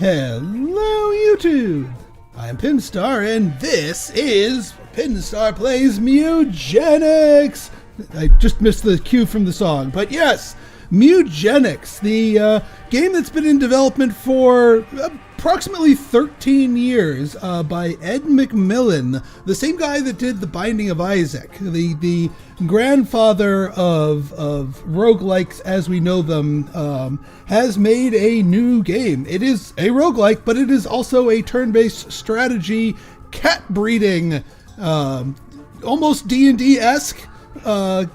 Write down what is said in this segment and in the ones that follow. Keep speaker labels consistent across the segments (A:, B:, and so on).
A: Hello YouTube! I'm Pinstar and this is Pinstar Plays Mewgenics! I just missed the cue from the song, but yes, Mewgenics, the game that's been in development for approximately 13 years by Ed McMillon, the same guy that did The Binding of Isaac, the grandfather of roguelikes as we know them, has made a new game. It is a roguelike, but it is also a turn-based strategy cat breeding, almost D&D-esque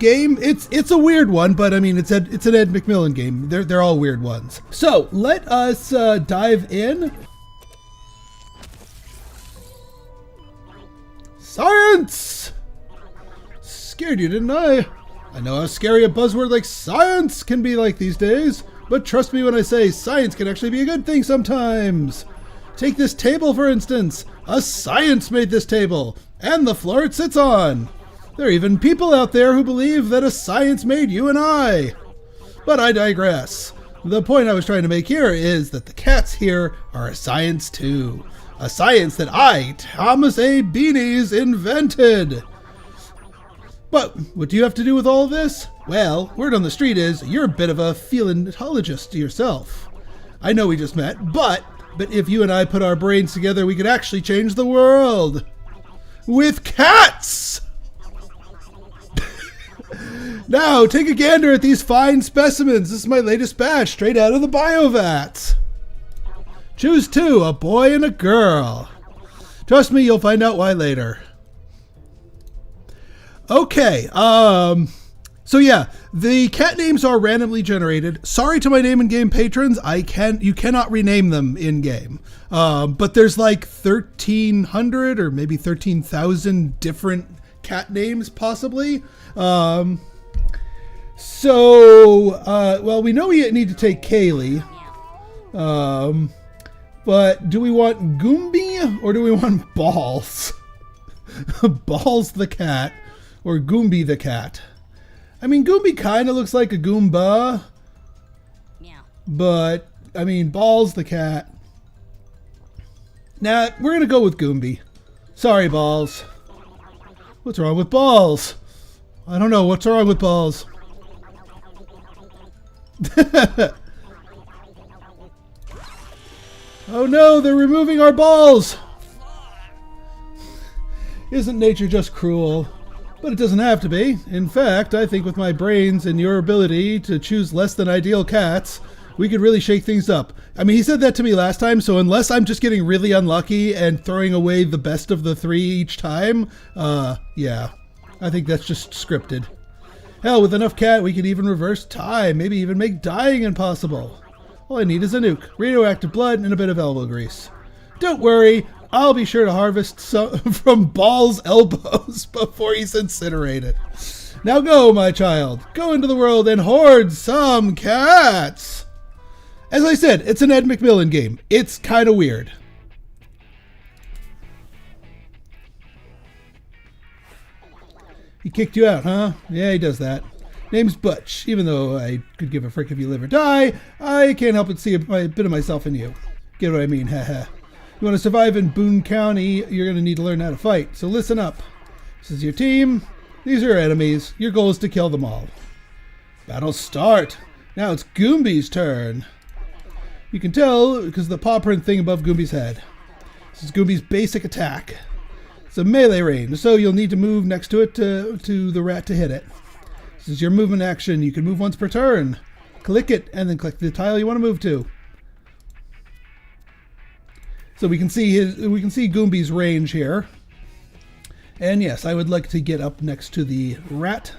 A: game. It's a weird one, but I mean it's an Ed McMillon game. They're all weird ones. So let us dive in. Science! Scared you, didn't I? I know how scary a buzzword like science can be like these days, but trust me when I say science can actually be a good thing sometimes. Take this table for instance. A science made this table, and the floor it sits on. There are even people out there who believe that a science made you and I. But I digress. The point I was trying to make here is that the cats here are a science too. A science that I, Thomas A. Beanies, invented. But what do you have to do with all of this? Well, word on the street is you're a bit of a paleontologist yourself. I know we just met, but if you and I put our brains together, we could actually change the world. With cats! Now, take a gander at these fine specimens. This is my latest batch, straight out of the biovat. Choose two, a boy and a girl. Trust me, you'll find out why later. Okay, so yeah, the cat names are randomly generated. Sorry to my name and game patrons, you cannot rename them in game. But there's like 1,300 or maybe 13,000 different cat names, possibly. Well, we know we need to take Kaylee. But do we want Goomby or do we want Balls? Balls the cat or Goomby the cat? I mean, Goomby kind of looks like a Goomba. Yeah. But, I mean, Balls the cat. Nah, we're going to go with Goomby. Sorry, Balls. What's wrong with Balls? I don't know. What's wrong with Balls? Oh no, they're removing our balls! Isn't nature just cruel? But it doesn't have to be. In fact, I think with my brains and your ability to choose less than ideal cats, we could really shake things up. I mean, he said that to me last time, so unless I'm just getting really unlucky and throwing away the best of the three each time, yeah, I think that's just scripted. Hell, with enough cat, we could even reverse time, maybe even make dying impossible. All I need is a nuke, radioactive blood, and a bit of elbow grease. Don't worry, I'll be sure to harvest some from Ball's elbows before he's incinerated. Now go, my child. Go into the world and hoard some cats. As I said, it's an Ed McMillon game. It's kind of weird. He kicked you out, huh? Yeah, he does that. Name's Butch. Even though I could give a frick if you live or die, I can't help but see a bit of myself in you. Get what I mean, haha. You want to survive in Boone County, you're going to need to learn how to fight. So listen up. This is your team. These are your enemies. Your goal is to kill them all. Battle start. Now it's Goomby's turn. You can tell because of the paw print thing above Goomby's head. This is Goomby's basic attack. It's a melee range, so you'll need to move next to it to the rat to hit it. This is your movement action. You can move once per turn. Click it, and then click the tile you want to move to. So we can see Goomby's range here. And yes, I would like to get up next to the rat.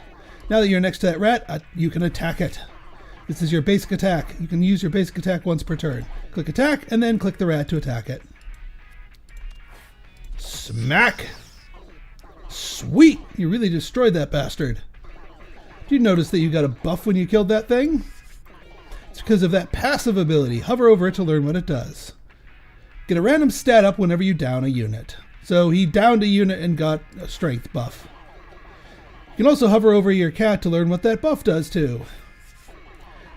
A: Now that you're next to that rat, you can attack it. This is your basic attack. You can use your basic attack once per turn. Click attack, and then click the rat to attack it. Smack! Sweet! You really destroyed that bastard. Did you notice that you got a buff when you killed that thing? It's because of that passive ability. Hover over it to learn what it does. Get a random stat up whenever you down a unit. So he downed a unit and got a strength buff. You can also hover over your cat to learn what that buff does too.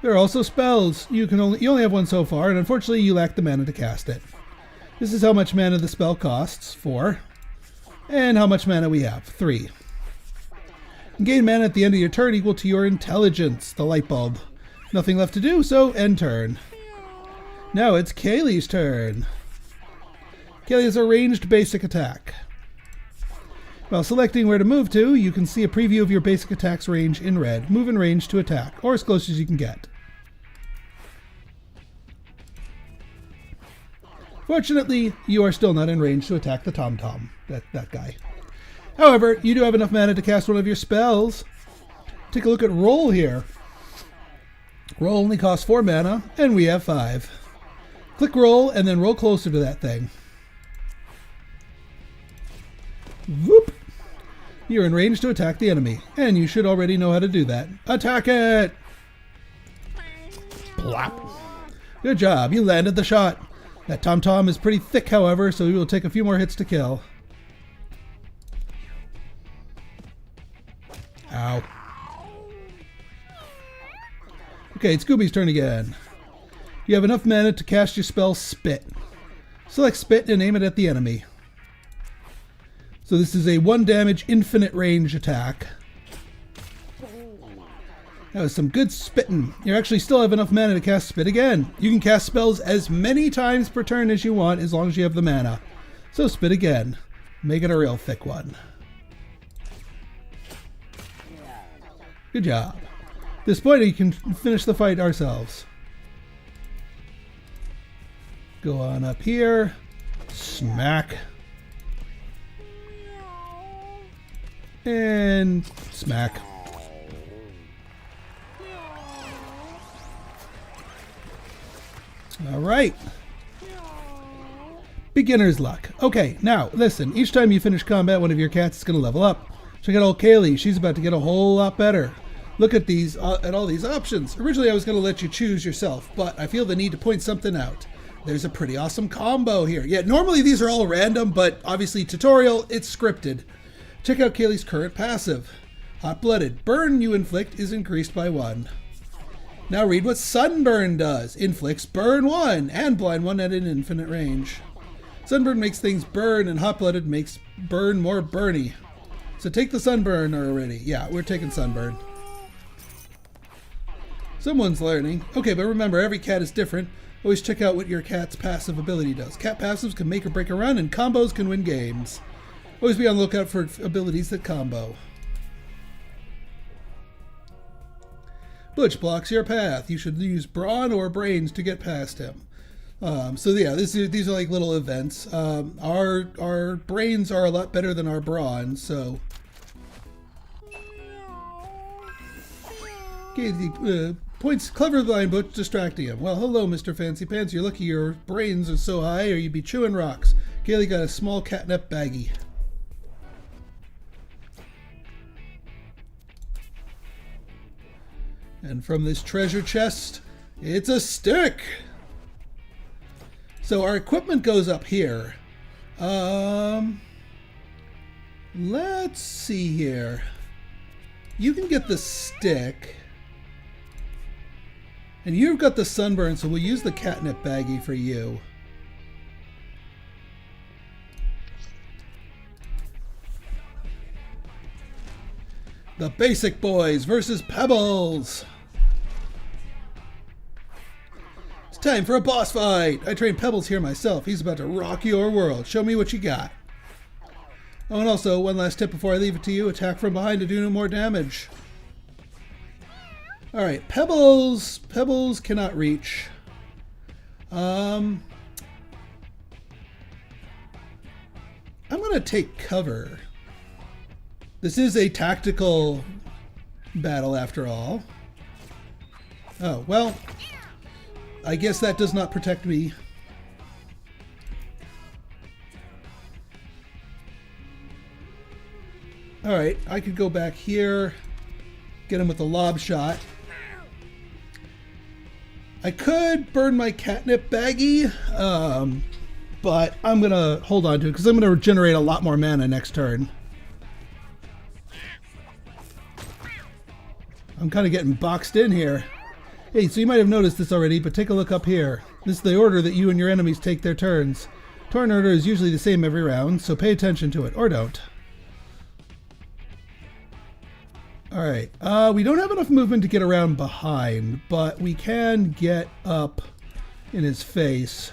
A: There are also spells. You only have one so far, and unfortunately you lack the mana to cast it. This is how much mana the spell costs, 4. And how much mana we have, 3. Gain mana at the end of your turn equal to your intelligence, the light bulb. Nothing left to do, so end turn. Now it's Kaylee's turn. Kaylee has a ranged basic attack. While selecting where to move to, you can see a preview of your basic attack's range in red. Move in range to attack, or as close as you can get. Fortunately, you are still not in range to attack the Tom-Tom, that guy. However, you do have enough mana to cast one of your spells. Take a look at Roll here. Roll only costs 4 mana, and we have 5. Click Roll, and then roll closer to that thing. Whoop! You're in range to attack the enemy, and you should already know how to do that. Attack it! Plop! Good job, you landed the shot. That Tom-Tom is pretty thick, however, so he will take a few more hits to kill. Ow. Okay, it's Scooby's turn again. You have enough mana to cast your spell Spit. Select Spit and aim it at the enemy. So this is a 1 damage infinite range attack. That was some good spitting. You actually still have enough mana to cast Spit again. You can cast spells as many times per turn as you want, as long as you have the mana. So Spit again. Make it a real thick one. Good job. At this point, you can finish the fight ourselves. Go on up here. Smack. And smack. All right. Beginner's luck. Okay, now listen. Each time you finish combat, one of your cats is going to level up. Check out old Kaylee. She's about to get a whole lot better. Look at these, at all these options. Originally, I was going to let you choose yourself, but I feel the need to point something out. There's a pretty awesome combo here. Yeah, normally these are all random, but obviously tutorial, it's scripted. Check out Kaylee's current passive. Hot-blooded. Burn you inflict is increased by 1. Now read what Sunburn does. Inflicts burn 1 and blind 1 at an infinite range. Sunburn makes things burn, and hot-blooded makes burn more burny. So take the Sunburn already. Yeah, we're taking Sunburn. Someone's learning. Okay, but remember, every cat is different. Always check out what your cat's passive ability does. Cat passives can make or break a run, and combos can win games. Always be on the lookout for abilities that combo. Butch blocks your path. You should use brawn or brains to get past him. So yeah, these are like little events. Our brains are a lot better than our brawn, so. Okay, the points clever blind Butch distracting him. Well, hello, Mr. Fancy Pants. You're lucky your brains are so high, or you'd be chewing rocks. Kaylee got a small catnip baggie. And from this treasure chest, it's a stick. So our equipment goes up here. Let's see here. You can get the stick. And you've got the Sunburn, so we'll use the catnip baggie for you. The Basic Boys versus Pebbles. It's time for a boss fight. I trained Pebbles here myself. He's about to rock your world. Show me what you got. Oh, and also, one last tip before I leave it to you. Attack from behind to do no more damage. Alright, Pebbles. Pebbles cannot reach. I'm going to take cover. This is a tactical battle after all. Oh, well, I guess that does not protect me. Alright, I could go back here, get him with a lob shot. I could burn my catnip baggie, but I'm going to hold on to it because I'm going to generate a lot more mana next turn. I'm kind of getting boxed in here. Hey, so you might have noticed this already, but take a look up here. This is the order that you and your enemies take their turns. Turn order is usually the same every round, so pay attention to it, or don't. Alright, we don't have enough movement to get around behind, but we can get up in his face.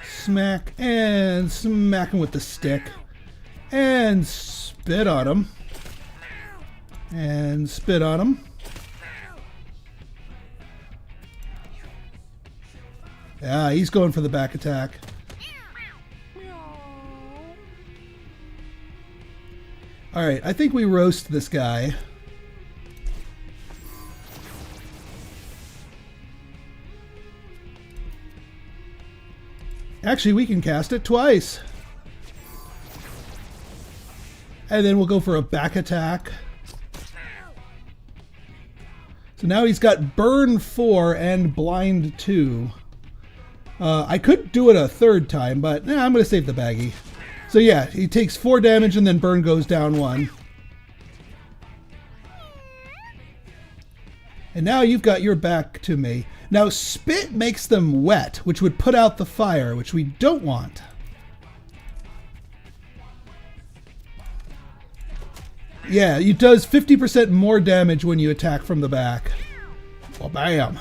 A: Smack, and smack him with the stick. And spit on him. And spit on him. Yeah, he's going for the back attack. Alright, I think we roast this guy. Actually, we can cast it twice. And then we'll go for a back attack. So now he's got Burn 4 and Blind 2. I could do it a third time, but I'm going to save the baggie. So yeah, he takes 4 damage and then Burn goes down 1. And now you've got your back to me. Now Spit makes them wet, which would put out the fire, which we don't want. Yeah, it does 50% more damage when you attack from the back. Well, bam.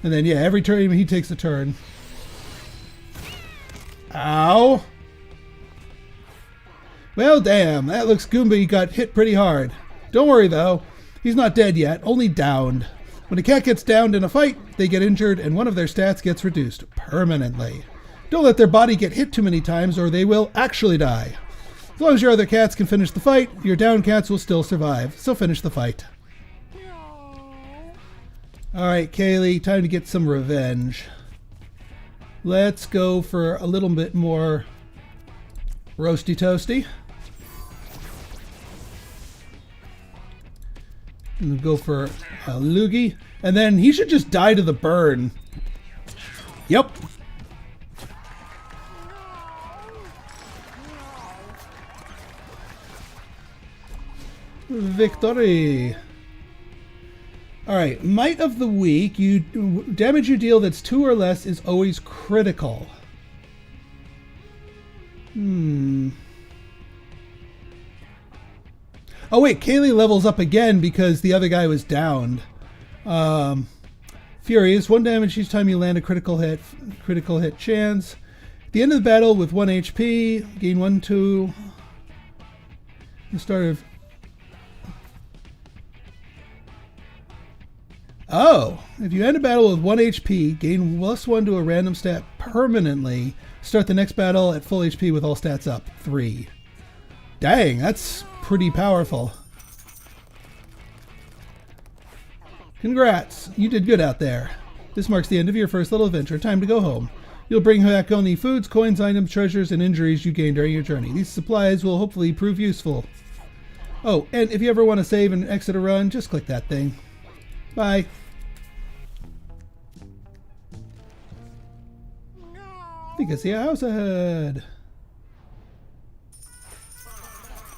A: And then, yeah, every turn he takes a turn. Ow. Well, damn, that looks Goomba got hit pretty hard. Don't worry, though. He's not dead yet, only downed. When a cat gets downed in a fight, they get injured and one of their stats gets reduced permanently. Don't let their body get hit too many times or they will actually die. As long as your other cats can finish the fight, your downed cats will still survive. So finish the fight. Alright, Kaylee, time to get some revenge. Let's go for a little bit more roasty toasty. And we'll go for a loogie. And then he should just die to the burn. Yep. Victory. Alright, Might of the Weak. Damage you deal that's 2 or less is always critical. Oh wait, Kaylee levels up again because the other guy was downed. Furious, 1 damage each time you land a critical hit chance. At the end of the battle with 1 HP, gain 1, 2. The start of... Oh, if you end a battle with 1 HP, gain +1 to a random stat permanently. Start the next battle at full HP with all stats up. 3. Dang, that's pretty powerful. Congrats, you did good out there. This marks the end of your first little adventure. Time to go home. You'll bring back only foods, coins, items, treasures, and injuries you gained during your journey. These supplies will hopefully prove useful. Oh, and if you ever want to save and exit a run, just click that thing. Bye. I think I see a house ahead.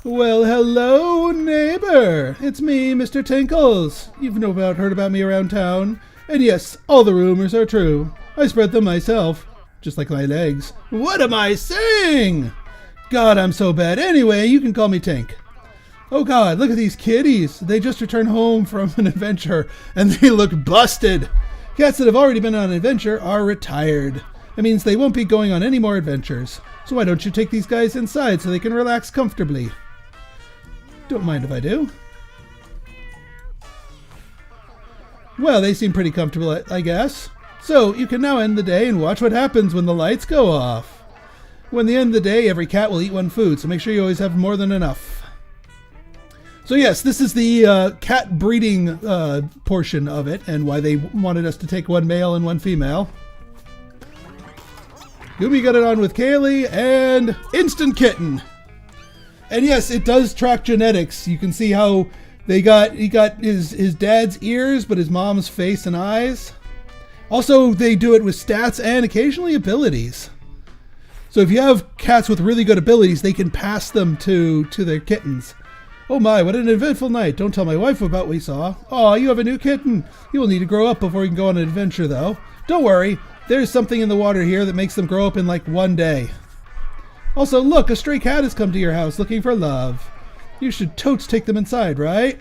A: Well, hello, neighbor. It's me, Mr. Tinkles. You've heard about me around town. And yes, all the rumors are true. I spread them myself, just like my legs. What am I saying? God, I'm so bad. Anyway, you can call me Tink. Oh God, look at these kitties. They just returned home from an adventure, and they look busted. Cats that have already been on an adventure are retired. That means they won't be going on any more adventures. So why don't you take these guys inside so they can relax comfortably? Don't mind if I do. Well, they seem pretty comfortable, I guess. So you can now end the day and watch what happens when the lights go off. When the end of the day, every cat will eat 1 food, so make sure you always have more than enough. So yes, this is the cat breeding portion of it, and why they wanted us to take 1 male and 1 female. Goomy got it on with Kaylee, and instant kitten. And yes, it does track genetics. You can see how he got his dad's ears, but his mom's face and eyes. Also, they do it with stats and occasionally abilities. So if you have cats with really good abilities, they can pass them to their kittens. Oh my, what an eventful night. Don't tell my wife about what we saw. Aw, you have a new kitten. You will need to grow up before you can go on an adventure, though. Don't worry. There's something in the water here that makes them grow up in like one day. Also, look, a stray cat has come to your house looking for love. You should totes take them inside, right?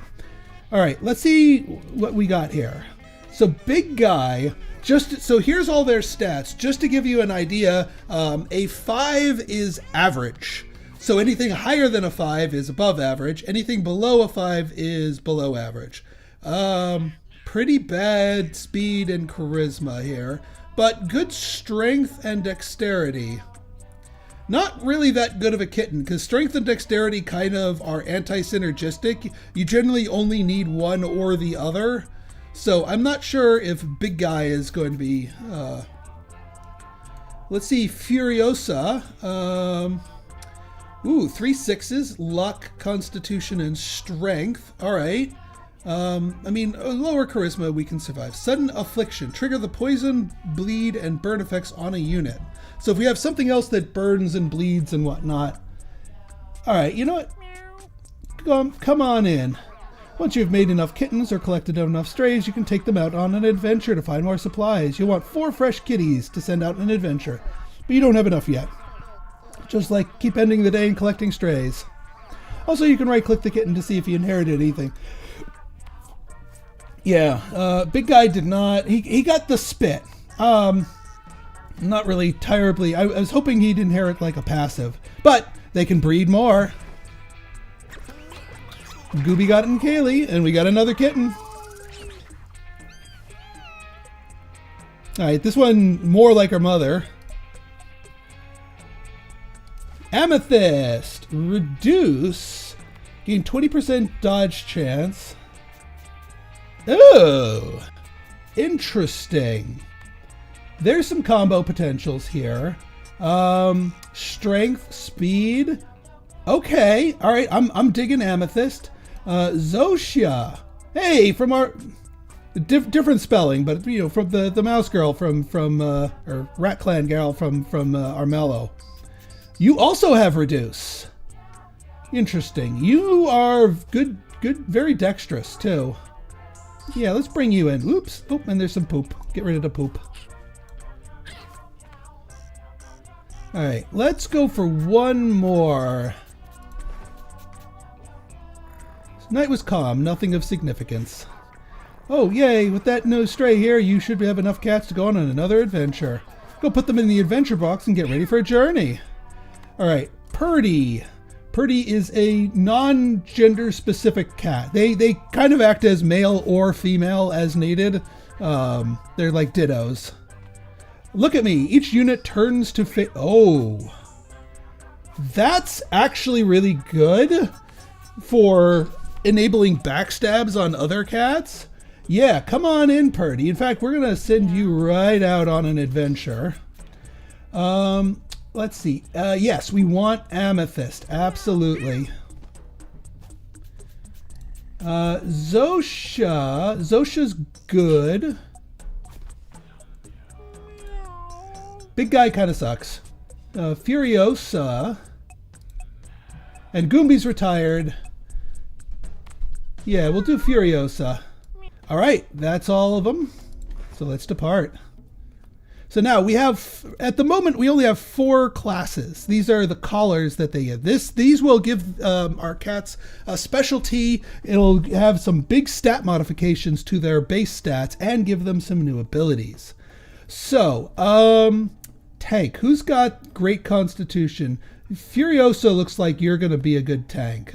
A: All right, let's see what we got here. So big guy, so here's all their stats. Just to give you an idea, a 5 is average. So anything higher than a 5 is above average. Anything below a 5 is below average. Pretty bad speed and charisma here, but good strength and dexterity. Not really that good of a kitten, because strength and dexterity kind of are anti-synergistic. You generally only need one or the other. So I'm not sure if big guy is going to be... let's see, Furiosa. 3 6s, luck, constitution, and strength. All right. I mean, lower charisma, we can survive. Sudden affliction. Trigger the poison, bleed, and burn effects on a unit. So if we have something else that burns and bleeds and whatnot. All right, you know what? Come on in. Once you've made enough kittens or collected enough strays, you can take them out on an adventure to find more supplies. You'll want 4 fresh kitties to send out on an adventure, but you don't have enough yet. Just like keep ending the day and collecting strays. Also, you can right-click the kitten to see if you inherited anything. Yeah, big guy did not. He got the spit. Not really terribly. I was hoping he'd inherit like a passive, but they can breed more. Gooby got in Kaylee, and we got another kitten. All right, this one more like her mother. Amethyst. Reduce. Gain 20% dodge chance. Oh, interesting. There's some combo potentials here. Strength, speed. Okay, all right. I'm digging Amethyst. Zosia. Hey, from our different spelling, but you know, from the mouse girl from or Rat Clan girl from Armello. You also have reduce. Interesting. You are good, very dexterous too. Yeah, let's bring you in. Oops. Oh, and there's some poop. Get rid of the poop. All right, let's go for one more. Night was calm, nothing of significance. Oh, yay, with that no stray here, you should have enough cats to go on another adventure. Go put them in the adventure box and get ready for a journey. All right, Purdy. Purdy is a non-gender specific cat. They kind of act as male or female as needed. They're like dittos. Look at me. Each unit turns to fit. Oh, that's actually really good for enabling backstabs on other cats. Yeah, come on in, Purdy. In fact, we're going to send you right out on an adventure. Let's see. Yes, we want Amethyst. Absolutely. Zosia. Zosia's good. Big guy kind of sucks. Furiosa. And Goomby's retired. Yeah, we'll do Furiosa. All right, that's all of them. So let's depart. So now we have, at the moment, we only have 4 classes. These are the collars that they get. These will give our cats a specialty. It'll have some big stat modifications to their base stats and give them some new abilities. So, tank. Who's got great constitution? Furiosa looks like you're going to be a good tank.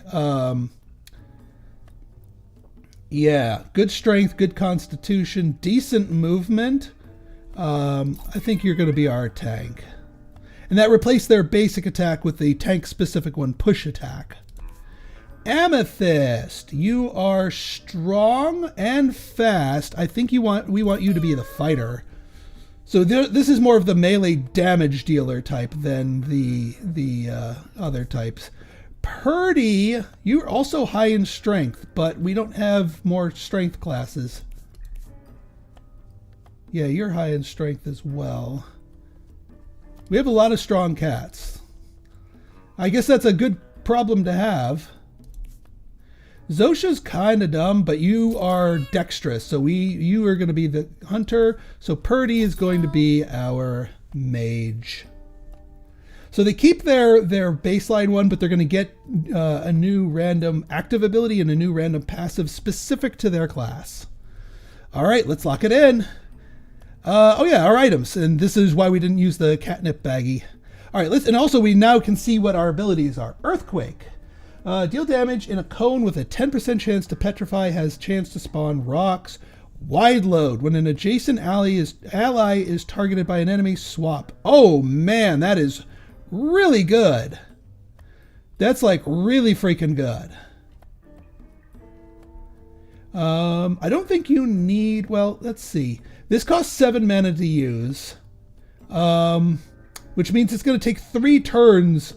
A: Yeah, good strength, good constitution, decent movement. I think you're going to be our tank. And that replaced their basic attack with the tank-specific one, push attack. Amethyst, you are strong and fast. I think we want you to be the fighter. So this is more of the melee damage dealer type than the other types. Purdy, you're also high in strength, but we don't have more strength classes. Yeah, you're high in strength as well. We have a lot of strong cats. I guess that's a good problem to have. Zosha's kind of dumb, but you are dexterous, so you are going to be the hunter. So Purdy is going to be our mage. So they keep their baseline one, but they're going to get a new random active ability and a new random passive specific to their class. All right, let's lock it in. Oh yeah, our items, and this is why we didn't use the catnip baggie. All right, and also we now can see what our abilities are. Earthquake. Deal damage in a cone with a 10% chance to petrify, has chance to spawn rocks. Wide load. When an adjacent ally is targeted by an enemy, swap. Oh man, that is really good. That's like really freaking good. I don't think you need, well, let's see. This costs 7 mana to use, which means it's going to take 3 turns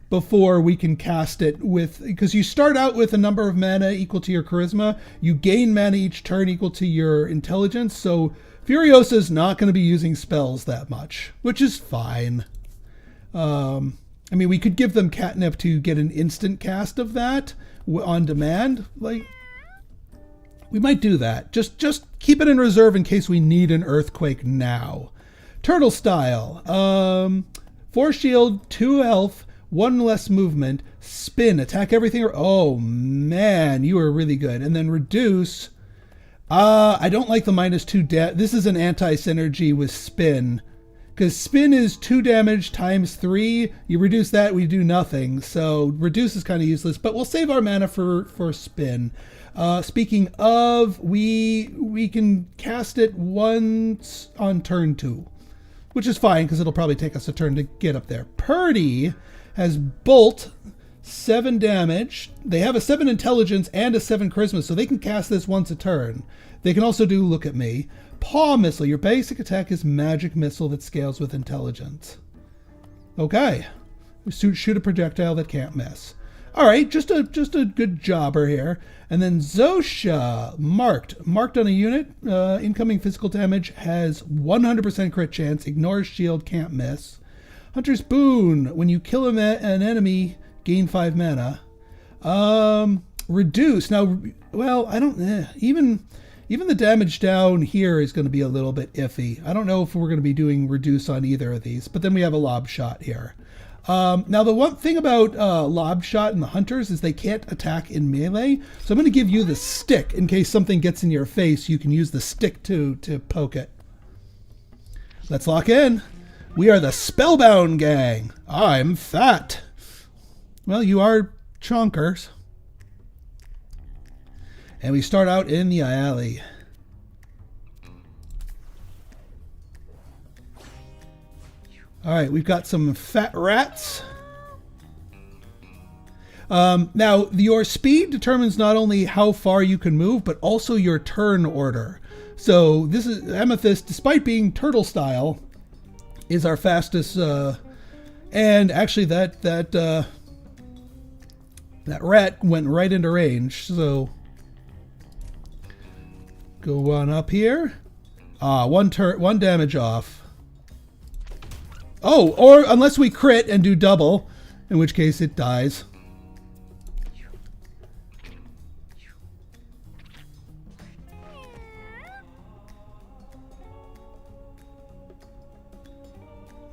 A: before we can cast it because you start out with a number of mana equal to your charisma. You gain mana each turn equal to your intelligence. So Furiosa is not going to be using spells that much, which is fine. I mean, we could give them catnip to get an instant cast of that on demand. Like, we might do that. Just keep it in reserve in case we need an earthquake now. Turtle style. 4 shield, 2 health, 1 less movement, spin, attack everything. Oh man, you are really good. And then reduce. I don't like the -2 this is an anti-synergy with spin, because spin is 2 damage times 3. You reduce that, we do nothing. So reduce is kind of useless, but we'll save our mana for spin. Speaking of, we can cast it once on turn 2, which is fine because it'll probably take us a turn to get up there. Purdy has bolt, 7 damage. They have a 7 intelligence and a 7 charisma, so they can cast this once a turn. They can also do look at me. Paw missile. Your basic attack is magic missile that scales with intelligence. Okay. Shoot a projectile that can't miss. All right, just a good jobber here. And then Zosha, marked on a unit. Incoming physical damage has 100% crit chance. Ignores shield, can't miss. Hunter's Boon. When you kill an enemy, gain 5 mana. Reduce. Now, well, I don't... Even the damage down here is going to be a little bit iffy. I don't know if we're going to be doing reduce on either of these. But then we have a lob shot here. Now, the one thing about lob shot and the hunters is they can't attack in melee. So I'm going to give you the stick in case something gets in your face. You can use the stick to poke it. Let's lock in. We are the Spellbound Gang. I'm fat. Well, you are chonkers. And we start out in the alley. All right, we've got some fat rats. Now, your speed determines not only how far you can move, but also your turn order. So this is Amethyst, despite being turtle style, is our fastest. And actually, that rat went right into range. So go on up here. One damage off. Oh, or unless we crit and do double, in which case it dies.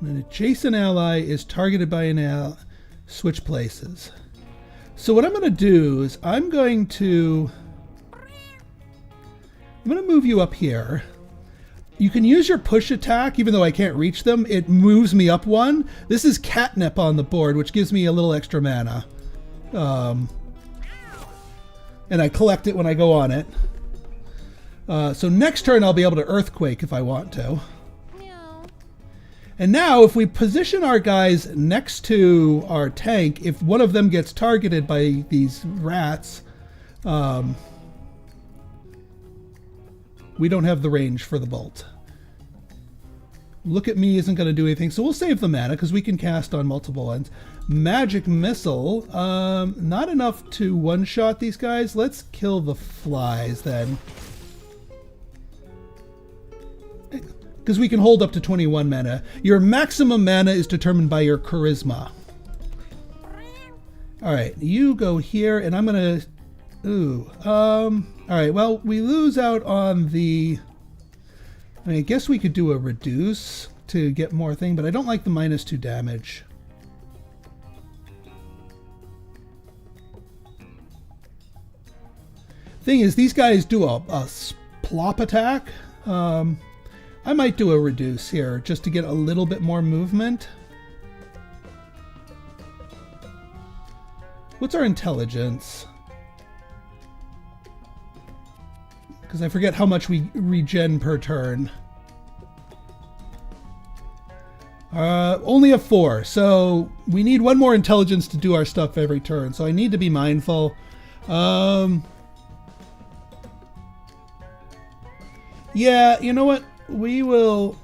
A: An adjacent ally is targeted by an ally. Switch places. So what I'm going to do is I'm going to move you up here. You can use your push attack, even though I can't reach them. It moves me up 1. This is catnip on the board, which gives me a little extra mana. And I collect it when I go on it. So next turn I'll be able to earthquake if I want to. And now if we position our guys next to our tank, if one of them gets targeted by these rats, we don't have the range for the bolt. Look at me isn't going to do anything, so we'll save the mana because we can cast on multiple ends. Magic missile, not enough to one-shot these guys. Let's kill the flies then, because we can hold up to 21 mana. Your maximum mana is determined by your charisma. All right, you go here, and I'm going to Ooh. Alright, well, we lose out on the... I mean, I guess we could do a reduce to get more thing, but I don't like the -2 damage. Thing is, these guys do a plop attack. I might do a reduce here just to get a little bit more movement. What's our intelligence? Because I forget how much we regen per turn. Only a 4, so we need 1 more intelligence to do our stuff every turn, so I need to be mindful. Yeah, you know what? We will...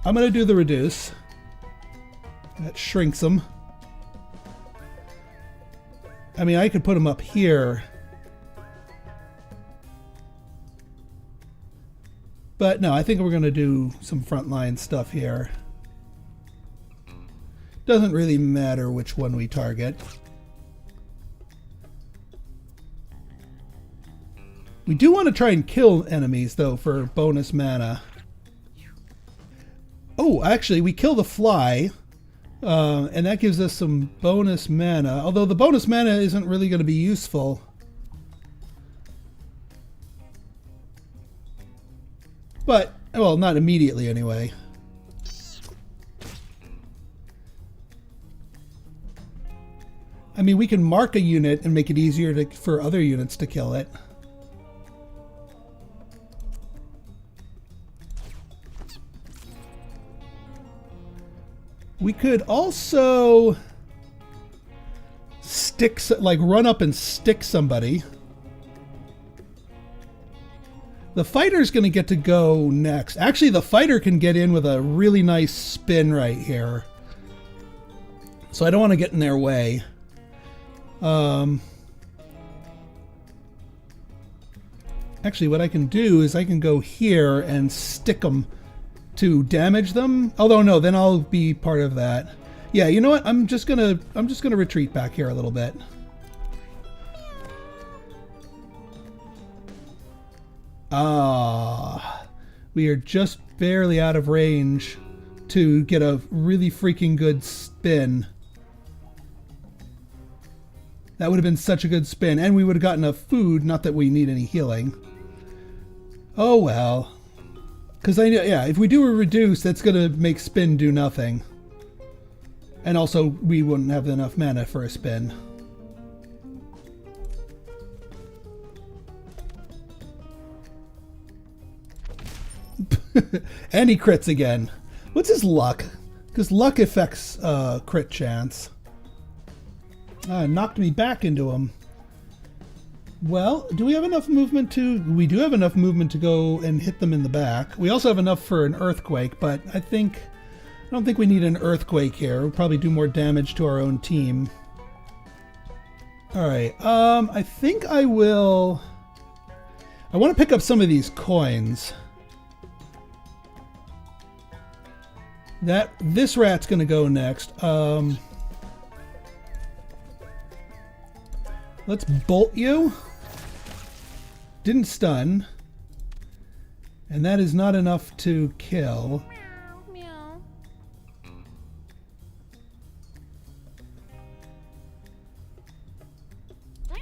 A: I'm going to do the reduce. That shrinks them. I mean, I could put them up here. But no, I think we're going to do some frontline stuff here. Doesn't really matter which one we target. We do want to try and kill enemies, though, for bonus mana. Oh, actually, we kill the fly, and that gives us some bonus mana. Although the bonus mana isn't really going to be useful. But, well, not immediately anyway. I mean, we can mark a unit and make it easier for other units to kill it. We could also run up and stick somebody. The fighter's going to get to go next. Actually, the fighter can get in with a really nice spin right here. So I don't want to get in their way. Actually, what I can do is I can go here and stick them to damage them. Although no, then I'll be part of that. Yeah, you know what? I'm just gonna retreat back here a little bit. Ah, we are just barely out of range to get a really freaking good spin. That would have been such a good spin, and we would have gotten enough food. Not that we need any healing. Oh well. Because I know, yeah, if we do a reduce, that's going to make spin do nothing. And also, we wouldn't have enough mana for a spin. And he crits again. What's his luck? Because luck affects crit chance. Knocked me back into him. Well, do we have enough movement to... We do have enough movement to go and hit them in the back. We also have enough for an earthquake, but I don't think we need an earthquake here. We'll probably do more damage to our own team. Alright, I think I will... I want to pick up some of these coins. This rat's going to go next. Let's bolt you. Didn't stun. And that is not enough to kill.
B: Meow, meow.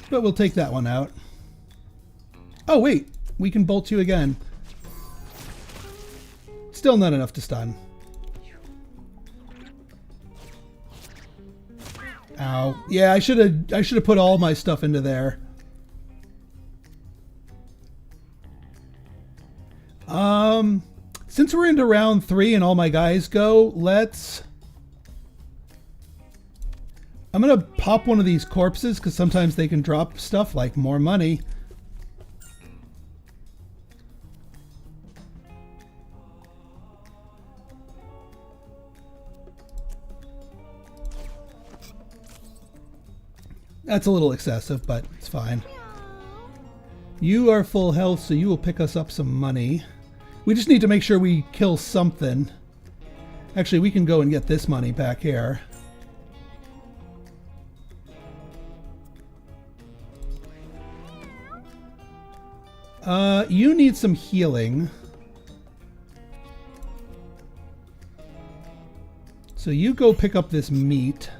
A: But we'll take that one out. Oh wait, we can bolt you again. Still not enough to stun. Ow. Yeah, I should have put all my stuff into there. Since we're into round 3 and all my guys go, I'm gonna pop one of these corpses because sometimes they can drop stuff like more money. That's a little excessive, but it's fine. You are full health, so you will pick us up some money. We just need to make sure we kill something. Actually, we can go and get this money back here. You need some healing. So you go pick up this meat.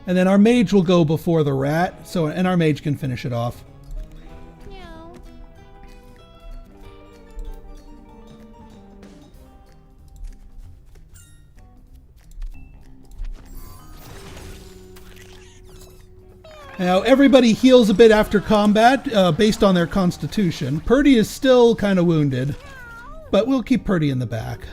A: And then our mage will go before the rat, and our mage can finish it off.
B: Meow.
A: Now, everybody heals a bit after combat, based on their constitution. Purdy is still kind of wounded, but we'll keep Purdy in the back.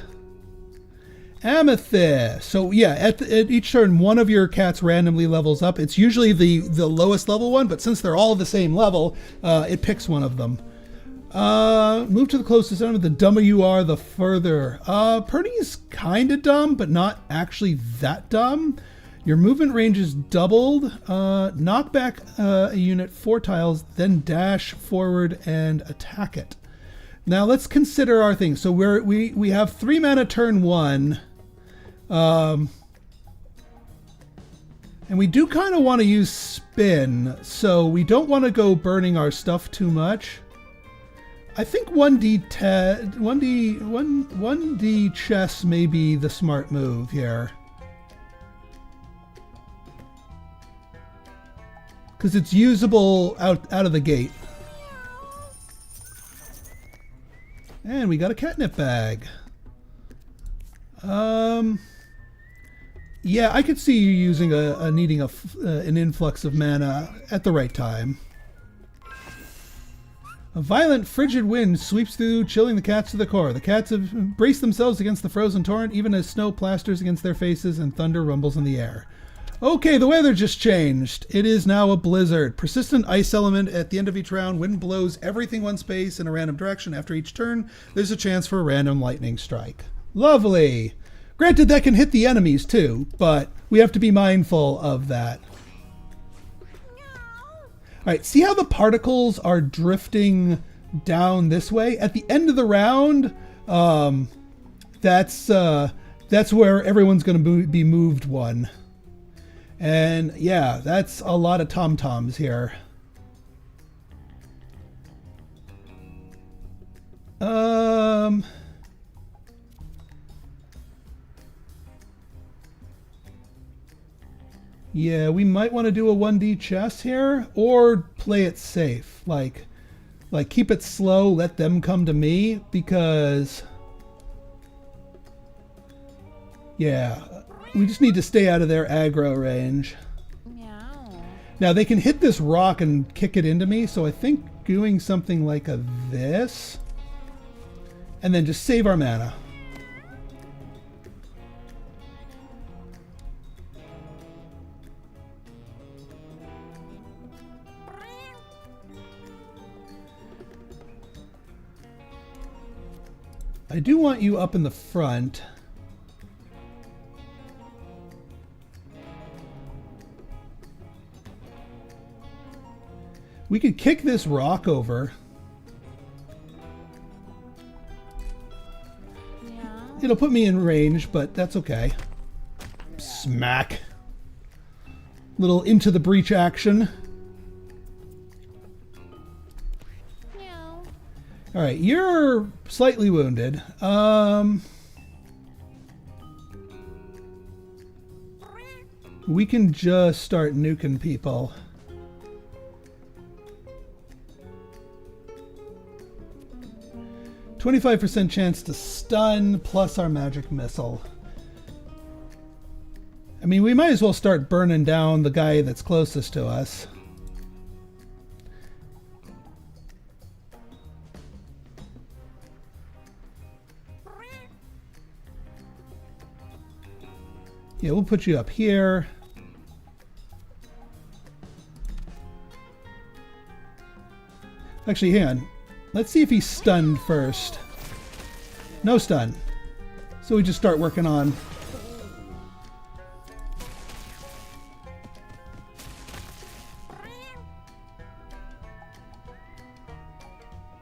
A: Amethyst. So yeah, at each turn, one of your cats randomly levels up. It's usually the lowest level one, but since they're all the same level, it picks one of them. Move to the closest enemy. The dumber you are, the further. Purdy's kind of dumb, but not actually that dumb. Your movement range is doubled. Knock back a unit 4 tiles, then dash forward and attack it. Now let's consider our things. So we have 3 mana turn 1. And we do kind of want to use spin, so we don't want to go burning our stuff too much. I think 1D chess may be the smart move here. Because it's usable out of the gate. And we got a catnip bag. Yeah, I could see you using needing an influx of mana at the right time. A violent, frigid wind sweeps through, chilling the cats to the core. The cats have braced themselves against the frozen torrent, even as snow plasters against their faces and thunder rumbles in the air. Okay, the weather just changed. It is now a blizzard. Persistent ice element at the end of each round. Wind blows everything one space in a random direction. After each turn, there's a chance for a random lightning strike. Lovely. Granted, that can hit the enemies too, but we have to be mindful of that. Alright, see how the particles are drifting down this way? At the end of the round, that's where everyone's going to be moved one. And yeah, that's a lot of tom-toms here. Yeah, we might want to do a 1D chess here, or play it safe. Like keep it slow, let them come to me, because yeah, we just need to stay out of their aggro range.
B: Meow.
A: Now they can hit this rock and kick it into me, so I think doing something like this, and then just save our mana. I do want you up in the front. We could kick this rock over.
B: Yeah.
A: It'll put me in range, but that's okay. Smack. Little into the breach action.
B: Meow.
A: All right, you're slightly wounded. We can just start nuking people. %25 chance to stun plus our magic missile. I mean, we might as well start burning down the guy that's closest to us. Yeah, we'll put you up here. Actually, hang on. Let's see if he's stunned first. No stun. So we just start working on.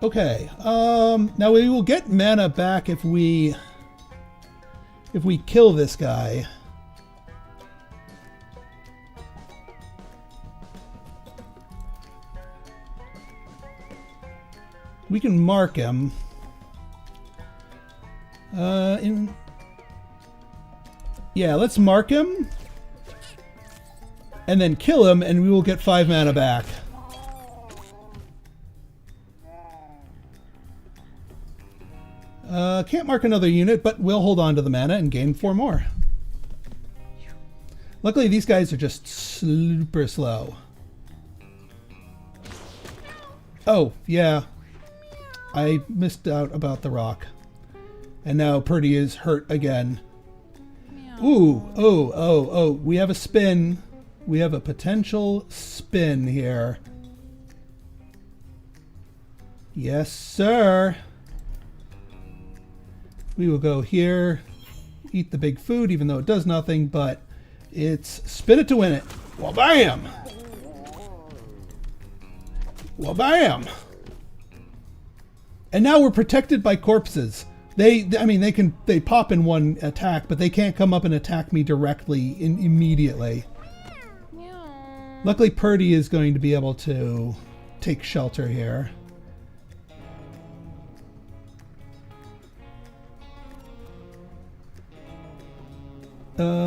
A: Okay. Now we will get mana back if we kill this guy. We can mark him. Yeah, let's mark him. And then kill him, and we will get 5 mana back. Can't mark another unit, but we'll hold on to the mana and gain 4 more. Luckily, these guys are just super slow. Oh, yeah. I missed out about the rock. And now Purdy is hurt again. Ooh, oh. We have a spin. We have a potential spin here. Yes, sir. We will go here, eat the big food, even though it does nothing, but it's spin it to win it. Well, bam! Well, bam! And now we're protected by corpses. They pop in one attack, but they can't come up and attack me directly immediately. Luckily, Purdy is going to be able to take shelter here.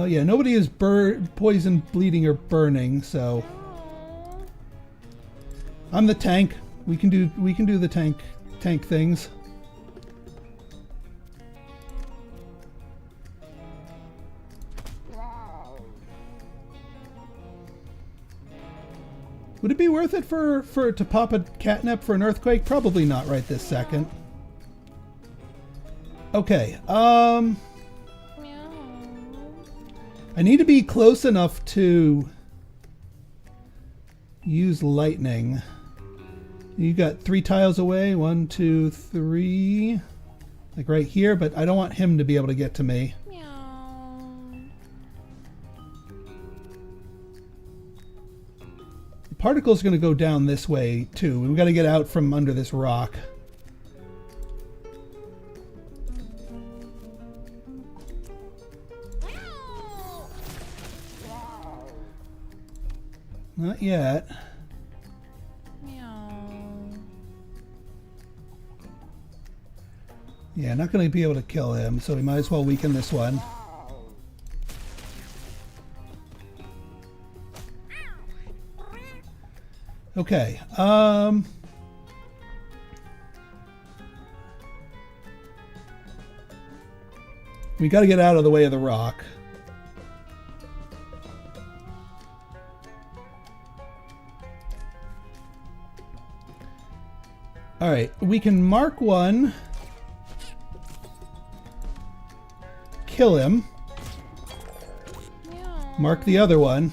A: Yeah, nobody is poison, bleeding, or burning, so I'm the tank. We can do the tank things. Would it be worth it for to pop a catnip for an earthquake? Probably not right this second. Okay. I need to be close enough to use lightning. You got 3 tiles away. 1, 2, 3. Like right here, but I don't want him to be able to get to me. The particle's going to go down this way too. We've got to get out from under this rock. Not yet. Yeah, not going to be able to kill him, so we might as well weaken this one. Okay. We got to get out of the way of the rock. All right, we can mark one, kill him, mark the other one,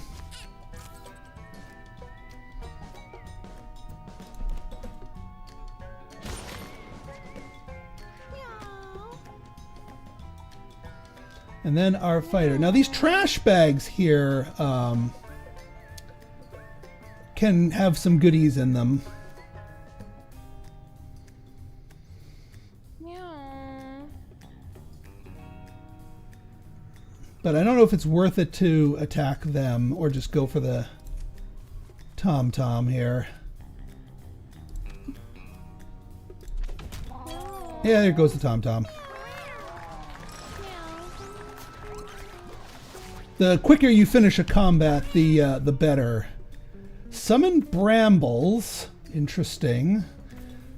A: and then our fighter. Now these trash bags here can have some goodies in them. But I don't know if it's worth it to attack them or just go for the tom-tom here. Yeah, there goes the tom-tom. The quicker you finish a combat, the better. Summon brambles. Interesting.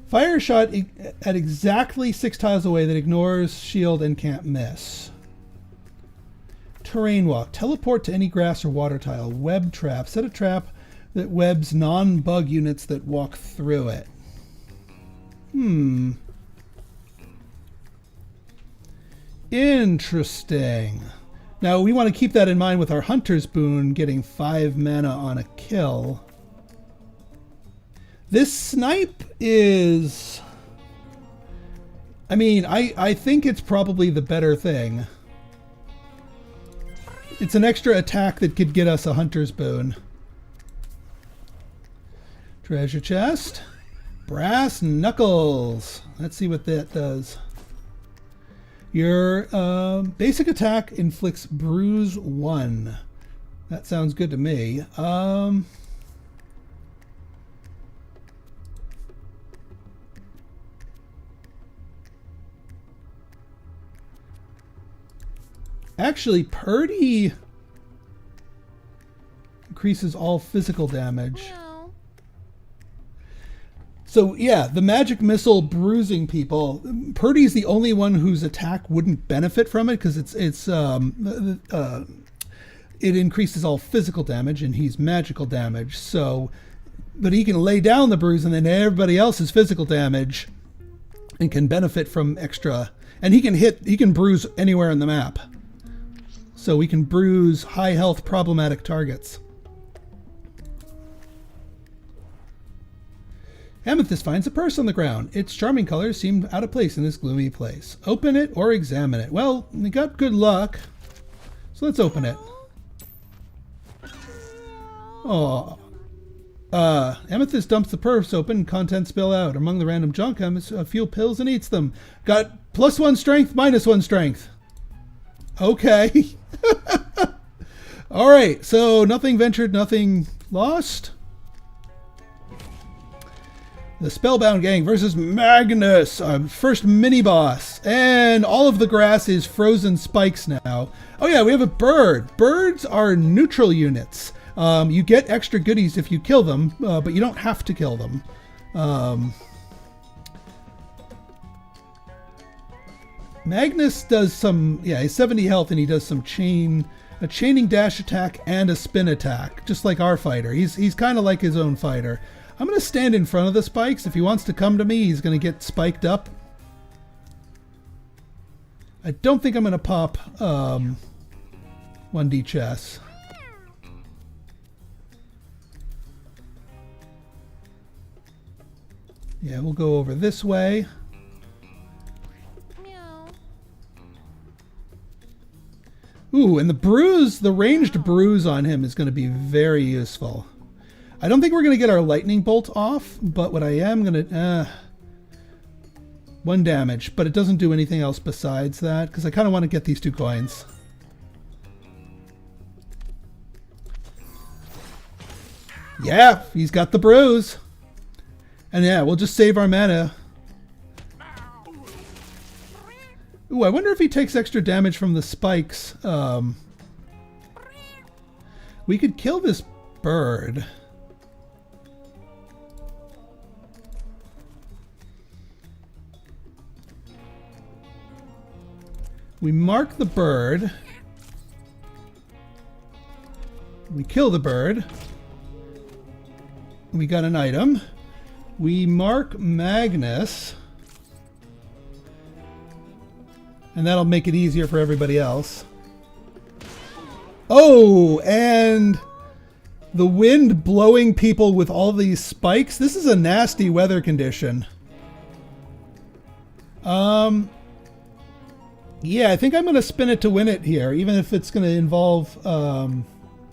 A: Fire a shot at exactly 6 tiles away that ignores shield and can't miss. Terrain walk. Teleport to any grass or water tile. Web trap. Set a trap that webs non-bug units that walk through it. Interesting. Now we want to keep that in mind with our Hunter's Boon getting 5 mana on a kill. This snipe is... I mean, I think it's probably the better thing. It's an extra attack that could get us a Hunter's Boon. Treasure chest. Brass knuckles. Let's see what that does. Your basic attack inflicts bruise 1. That sounds good to me. Actually, Purdy increases all physical damage.
B: Meow.
A: So yeah, the magic missile bruising people. Purdy's the only one whose attack wouldn't benefit from it because it increases all physical damage and he's magical damage. So, but he can lay down the bruise and then everybody else is physical damage and can benefit from extra. And he can bruise anywhere on the map. So we can bruise high health problematic targets. Amethyst finds a purse on the ground. Its charming colors seem out of place in this gloomy place. Open it or examine it. Well, we got good luck. So let's open it. Oh. Amethyst dumps the purse open, contents spill out. Among the random junk, a few pills and eats them. Got +1 strength, -1 strength. Okay. Alright, so nothing ventured, nothing lost. The Spellbound Gang versus Magnus, first mini-boss. And all of the grass is frozen spikes now. Oh yeah, we have a bird. Birds are neutral units. You get extra goodies if you kill them, but you don't have to kill them. Magnus does some, yeah, he's 70 health and he does some a chaining dash attack and a spin attack, just like our fighter. He's kind of like his own fighter. I'm going to stand in front of the spikes. If he wants to come to me, he's going to get spiked up. I don't think I'm going to pop 1D chess. Yeah, we'll go over this way.
B: Meow.
A: Ooh, and the ranged bruise on him is going to be very useful. I don't think we're going to get our lightning bolt off, but what I am going to... 1 damage, but it doesn't do anything else besides that, because I kind of want to get these 2 coins. Yeah, he's got the bruise. And yeah, we'll just save our mana. Ooh, I wonder if he takes extra damage from the spikes. We could kill this bird. We mark the bird. We kill the bird. We got an item. We mark Magnus. And that'll make it easier for everybody else. Oh, and the wind blowing people with all these spikes. This is a nasty weather condition. Yeah, I think I'm going to spin it to win it here, even if it's going to involve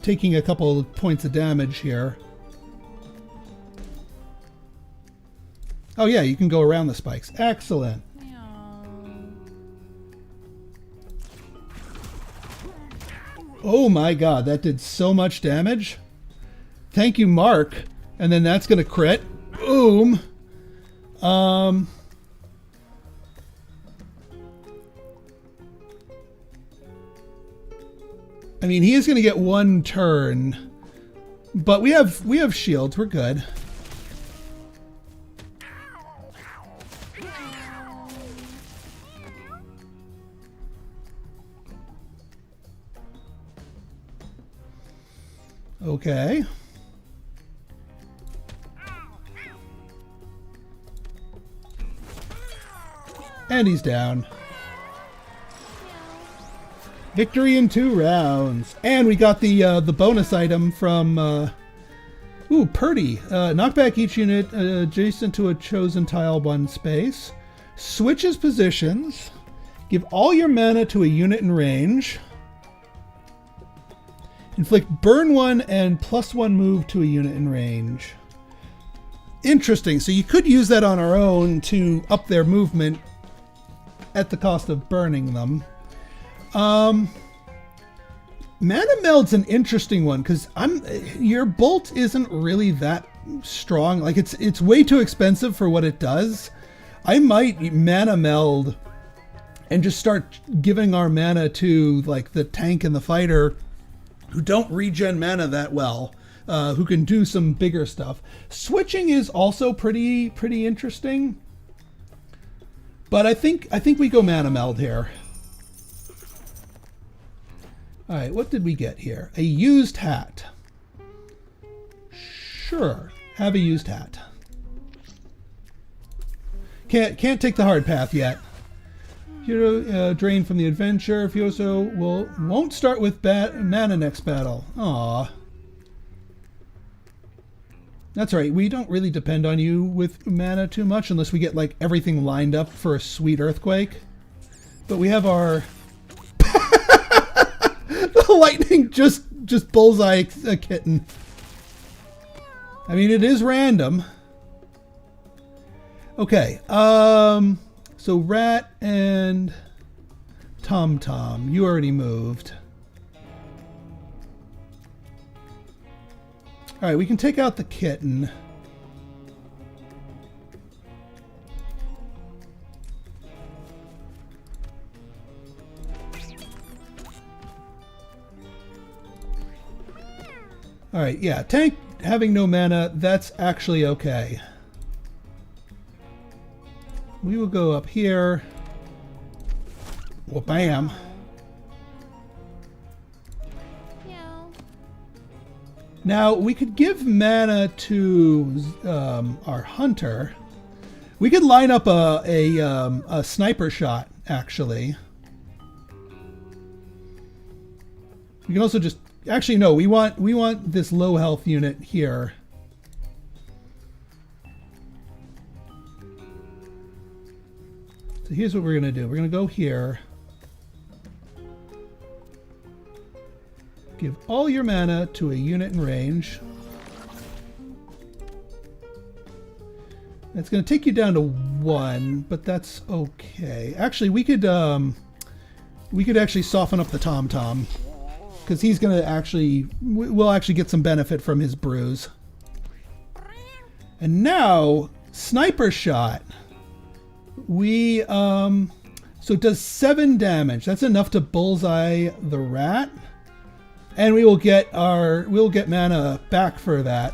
A: taking a couple of points of damage here. Oh yeah, you can go around the spikes. Excellent.
B: Meow.
A: Oh my god, that did so much damage. Thank you, Mark. And then that's going to crit. Boom. I mean, he is going to get 1 turn, but we have shields. We're good. Okay. And he's down. Victory in 2 rounds. And we got the bonus item from Purdy. Knock back each unit adjacent to a chosen tile 1 space. Switches positions. Give all your mana to a unit in range. Inflict burn 1 and +1 move to a unit in range. Interesting. So you could use that on our own to up their movement at the cost of burning them. Mana Meld's an interesting one because your bolt isn't really that strong. Like it's way too expensive for what it does. I might Mana Meld and just start giving our mana to like the tank and the fighter who don't regen mana that well, who can do some bigger stuff. Switching is also pretty interesting, but I think we go mana meld here. All right, what did we get here? A used hat. Sure, have a used hat. Can't take the hard path yet. Hero drain from the adventure. Fioso won't start with mana next battle. Aww. That's right. We don't really depend on you with mana too much unless we get like everything lined up for a sweet earthquake. But we have our the lightning just bullseye a kitten. I mean, it is random. Okay. So Rat and Tom Tom, you already moved. All right, we can take out the kitten. All right, yeah, tank having no mana, that's actually okay. We will go up here. Well, bam.
B: Meow.
A: Now, we could give mana to our hunter. We could line up a sniper shot, actually. We can also just... Actually, no, we want this low health unit here. So here's what we're going to do. We're going to go here. Give all your mana to a unit in range. It's going to take you down to 1, but that's okay. Actually, we could actually soften up the Tom Tom, because he's going to we'll actually get some benefit from his bruise. And now, sniper shot. We so it does 7 damage. That's enough to bullseye the rat, and we'll get mana back for that.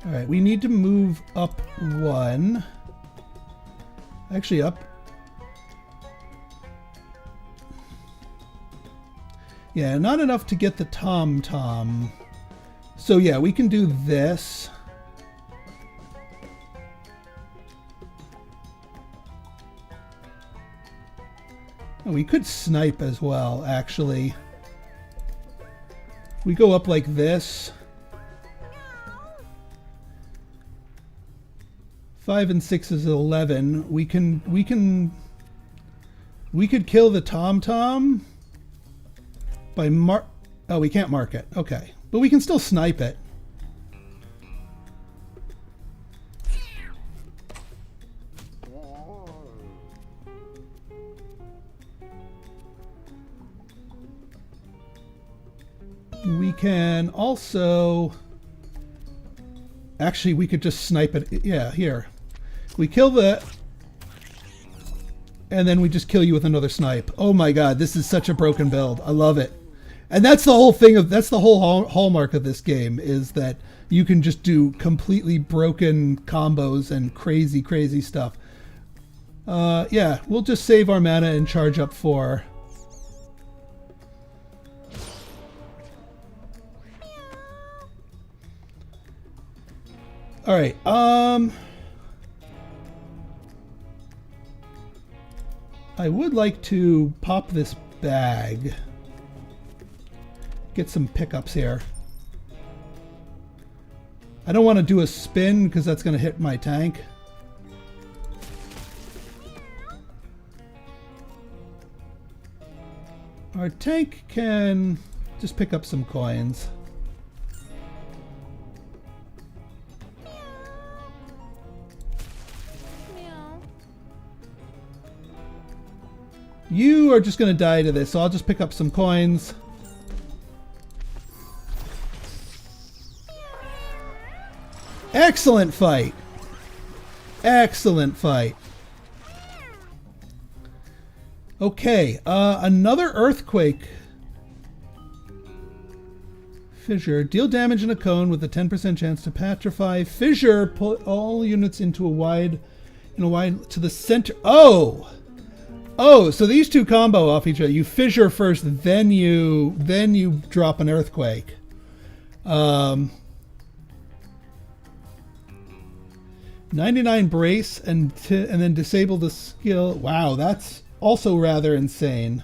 A: All right, we need to move up 1. Actually, up. Yeah, not enough to get the Tom Tom. So yeah, we can do this. Oh, we could snipe as well, actually. We go up like this. 5 and 6 is 11. We could kill the Tom Tom. Oh, we can't mark it. Okay. But we can still snipe it. We can also... Actually, we could just snipe it. Yeah, here. We kill the... And then we just kill you with another snipe. Oh my god, this is such a broken build. I love it. And that's the whole thing that's the whole hallmark of this game, is that you can just do completely broken combos and crazy stuff. Yeah, we'll just save our mana and charge up 4. All right. I would like to pop this bag. Get some pickups here. I don't want to do a spin because that's going to hit my tank. Our tank can just pick up some coins.
B: Meow.
A: You are just going to die to this, so I'll just pick up some coins. Excellent fight. Excellent fight. Okay, another earthquake. Fissure. Deal damage in a cone with a 10% chance to petrify. Fissure. Put all units into a wide to the center. Oh! Oh, so these two combo off each other. You fissure first, then you drop an earthquake. 99 brace and then disable the skill. Wow, that's also rather insane.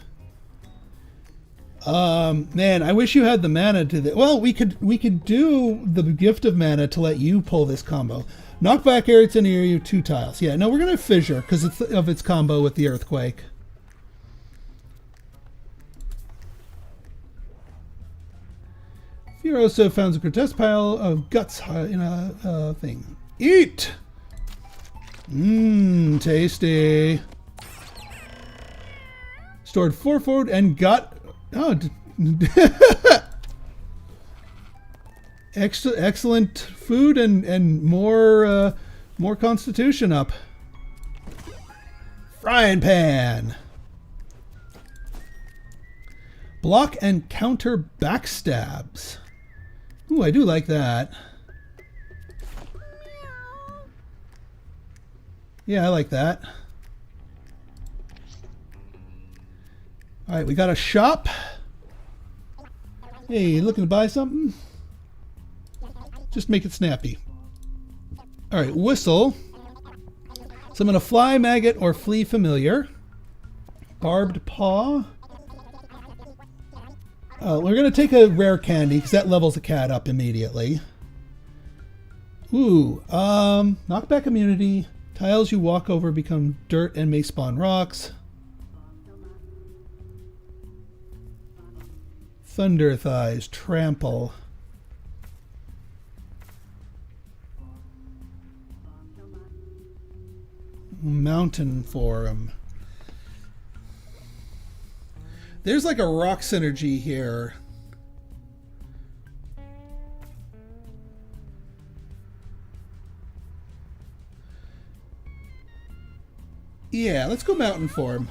A: Man, I wish you had the mana to that. Well, we could do the gift of mana to let you pull this combo. Knock back areas in area 2 tiles. Yeah, no, we're gonna fissure because of its combo with the earthquake. Furioso founds a grotesque pile of guts in a thing. Eat! Mmm, tasty. Stored 4 forward and got... Oh, excellent food and more constitution up. Frying pan. Block and counter backstabs. Ooh, I do like that. Yeah, I like that. All right, we got a shop. Hey, looking to buy something? Just make it snappy. All right, whistle. Summon a fly, maggot, or flea familiar. Barbed paw. We're going to take a rare candy because that levels the cat up immediately. Ooh, knockback immunity. Tiles you walk over become dirt and may spawn rocks. Thunder thighs, trample. Mountain forum. There's like a rock synergy here. Yeah, let's go mountain form.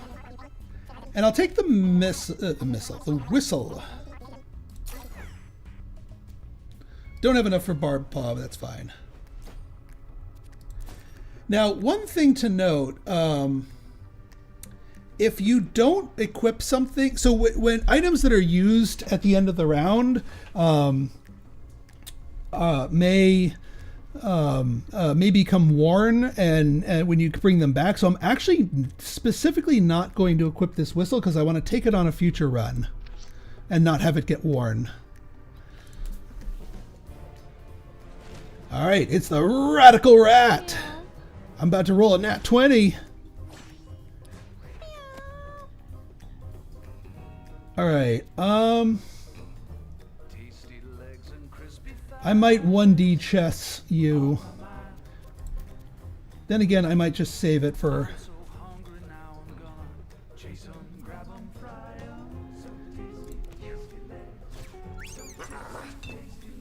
A: And I'll take the whistle. Don't have enough for barbed paw, but that's fine. Now, one thing to note, if you don't equip something, so when items that are used at the end of the round may become worn and when you bring them back. So I'm actually specifically not going to equip this whistle because I want to take it on a future run and not have it get worn. All right, it's the Radical Rat. I'm about to roll a nat 20. All right, I might 1D chess you. Then again, I might just save it for...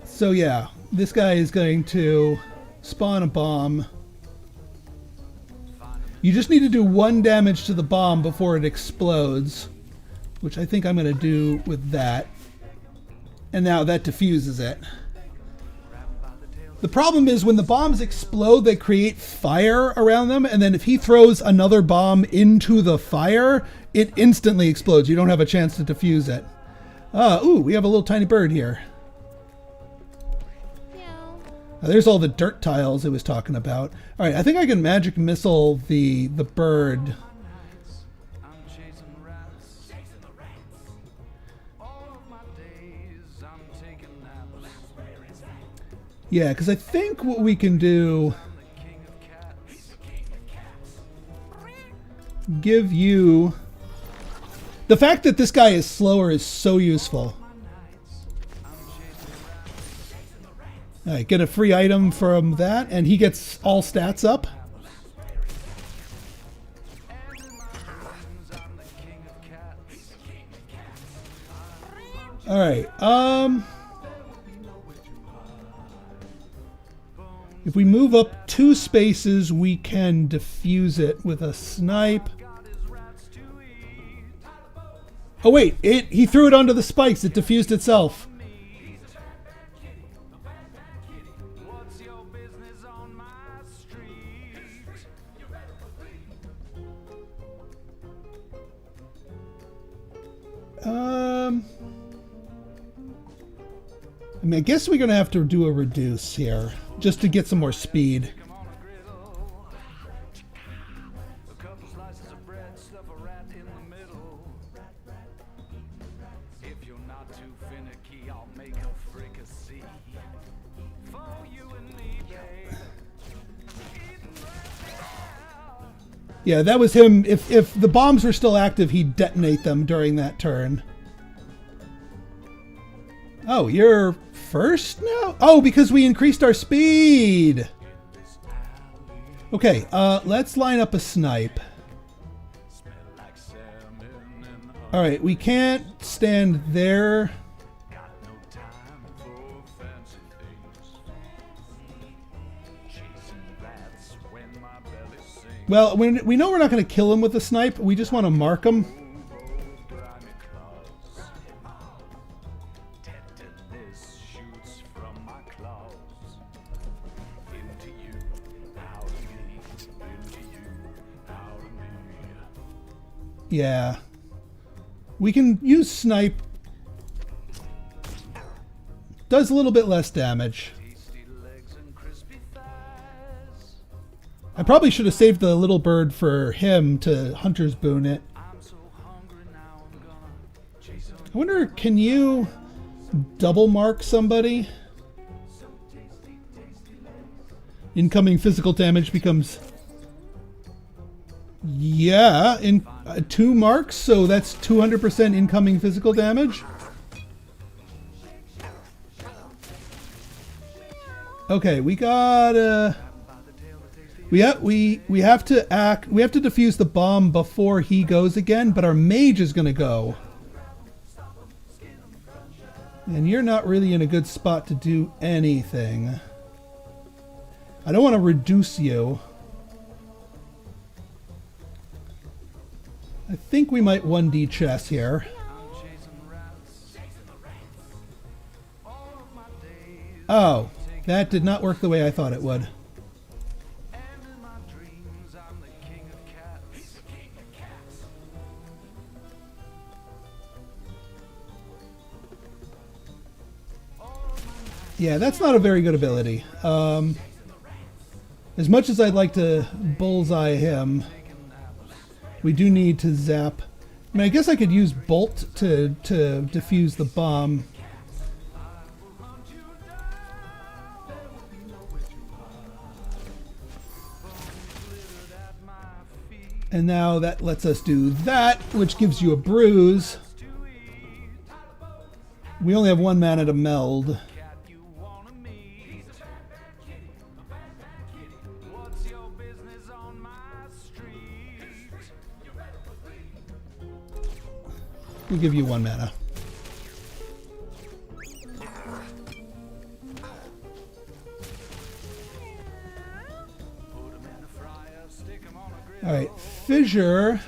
A: So yeah, this guy is going to spawn a bomb. You just need to do 1 damage to the bomb before it explodes, which I think I'm going to do with that. And now that diffuses it. The problem is when the bombs explode, they create fire around them, and then if he throws another bomb into the fire, it instantly explodes. You don't have a chance to defuse it. Ooh, we have a little tiny bird here. There's all the dirt tiles it was talking about. All right, I think I can magic missile the bird. Yeah, because I think what we can do... Give you... The fact that this guy is slower is so useful. All right, get a free item from that, and he gets all stats up. All right, If we move up 2 spaces, we can defuse it with a snipe. Oh wait, he threw it onto the spikes. It diffused itself. I mean, I guess we're gonna have to do a reduce here just to get some more speed. Yeah, that was him. If the bombs were still active, he'd detonate them during that turn. Oh, you're first now? Oh, because we increased our speed. Okay, let's line up a snipe. All right, we can't stand there. Well, we know we're not going to kill him with a snipe. We just want to mark him. Yeah. We can use snipe. Does a little bit less damage. I probably should have saved the little bird for him to Hunter's Boon it. I wonder, can you double mark somebody? Incoming physical damage becomes... Yeah, in 2 marks, so that's 200% incoming physical damage. Okay, we got we have to defuse the bomb before he goes again, but our mage is going to go. And you're not really in a good spot to do anything. I don't want to reduce you. I think we might 1D chess here. Oh, that did not work the way I thought it would. Yeah, that's not a very good ability. As much as I'd like to bullseye him, we do need to zap. I mean, I guess I could use Bolt to defuse the bomb. And now that lets us do that, which gives you a bruise. We only have 1 mana to meld. We'll give you 1 mana. All right, fissure.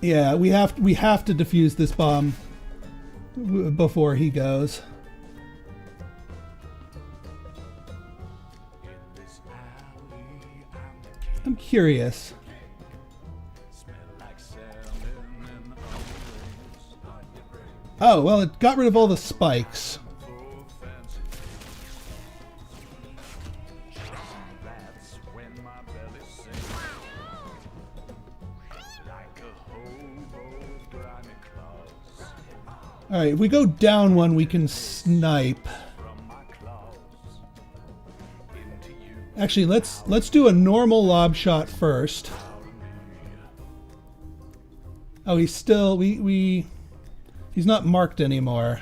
A: Yeah, we have to defuse this bomb before he goes. I'm curious. Oh, well, it got rid of all the spikes. All right, if we go down 1, we can snipe. Actually, let's do a normal lob shot first. Oh, he's still he's not marked anymore.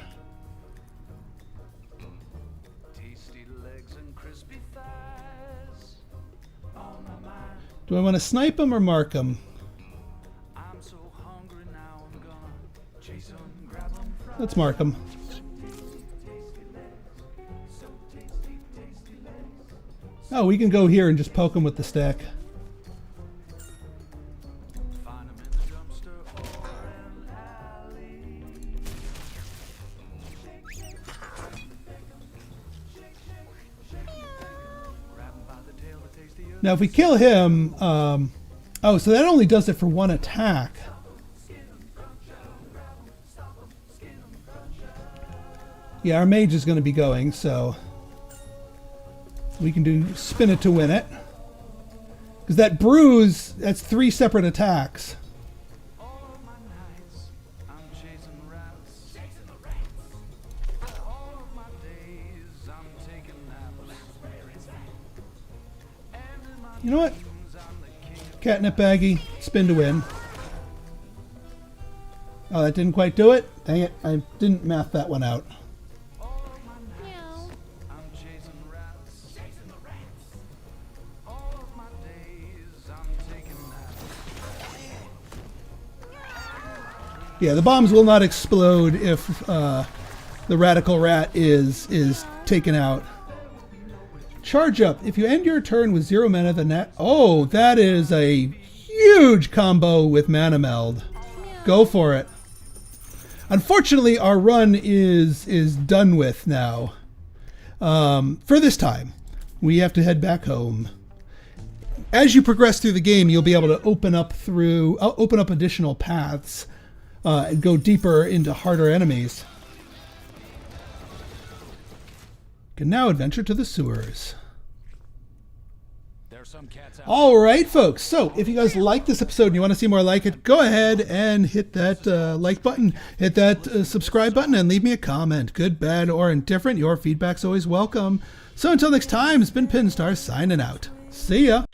A: Do I want to snipe him or mark him? Let's mark him. Oh, we can go here and just poke him with the stick. Now, if we kill him, oh, so that only does it for one attack. Yeah, our mage is going to be going, so we can do spin it to win it. Because that bruise, that's 3 separate attacks. You know what? Catnip baggie, spin to win. Oh, that didn't quite do it? Dang it, I didn't math that one out.
B: Meow.
A: Yeah, the bombs will not explode if the radical rat is taken out. Charge up. If you end your turn with 0 mana, then that... Oh, that is a huge combo with Mana Meld. Go for it. Unfortunately, our run is done with now. For this time. We have to head back home. As you progress through the game, you'll be able to open up additional paths and go deeper into harder enemies. Can now adventure to the sewers. All right, folks. So if you guys like this episode and you want to see more like it, go ahead and hit that like button, hit that subscribe button, and leave me a comment. Good, bad, or indifferent. Your feedback's always welcome. So until next time, it's been Pinstar signing out. See ya.